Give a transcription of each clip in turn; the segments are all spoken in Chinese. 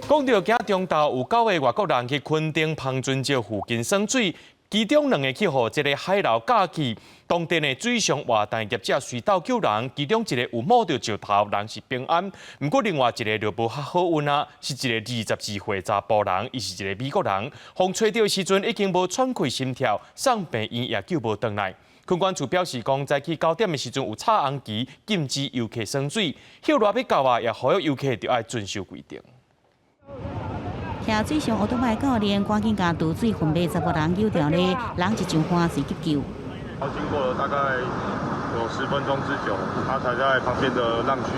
讲到今中昼有9个外国人去垦丁芳春石附近耍水，其中2个去互一个海捞假去。当地的水上活动业者随到救人，其中一个有摸到石头，人是平安。不过另外一个就无较好运啊，是一个22岁查甫人，伊是一个美国人。风吹到的时阵已经无喘气心跳，送病院也救无回来。垦管处表示，讲早起9点的时阵有插红旗，禁止游客耍水。后来要到啊，也呼吁游客要遵守规定。听水上奥多麦教练赶紧将渡水分别15人救掉咧，人一上岸水急救。经过了大概有10分钟之久，他才在旁边的浪区，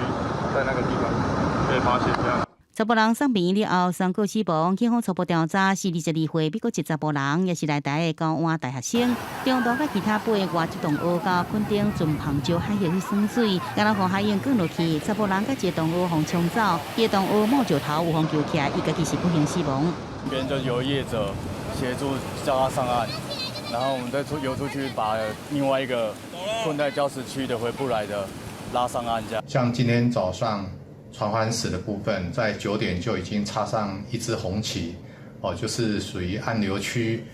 在那个地方被发现这样。查甫人送病院了后，伤过死亡。警方初步调查是22岁美国籍查甫人，也是来台的高安大学生。中途甲其他8个外籍同学到垦丁准芳洲海域去耍水，刚刚从海涌滚落去，查甫人甲一个同学互冲走，伊个同学摸石头有互救起来，伊家己是不幸死亡。别人就有业者协助叫他上岸，然后我们再游出去把另外一个困在礁石区的回不来的拉上岸这样。像今天早上。传唤死的部分，在9点就已经插上一支红旗，就是属于暗流区，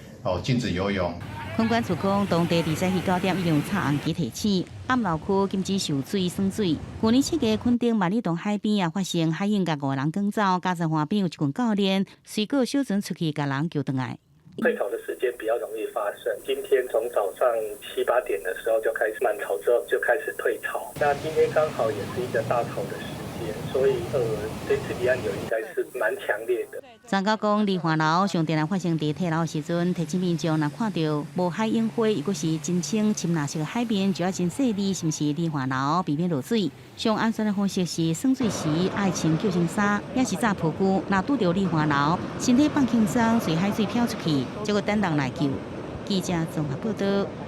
禁止游泳。垦管处讲，当地早起9点已经有插红旗提醒，暗楼区禁止游水、耍水。去年7月，垦丁万里洞海边也发生海涌甲5个人赶走，加上岸边有一群教练，随个小船出去甲人救回来。退潮的时间比较容易发生。今天从早上7、8点的时候就开始满潮，之后就开始退潮。那今天刚好也是一个大潮的时间，所以这次离岸流应该是蛮强烈的。专家讲，梨花楼上电来发生在退楼的时阵，提醒民众若看到无海烟花，如果是真清深蓝色的海边，就要真细腻，是毋是梨花楼避免落水。上安全的方式是耍水时爱穿救生衫，也是早铺久，若拄到梨花楼，身体放轻松，随海水飘出去，结果等人来救。记者综合报道。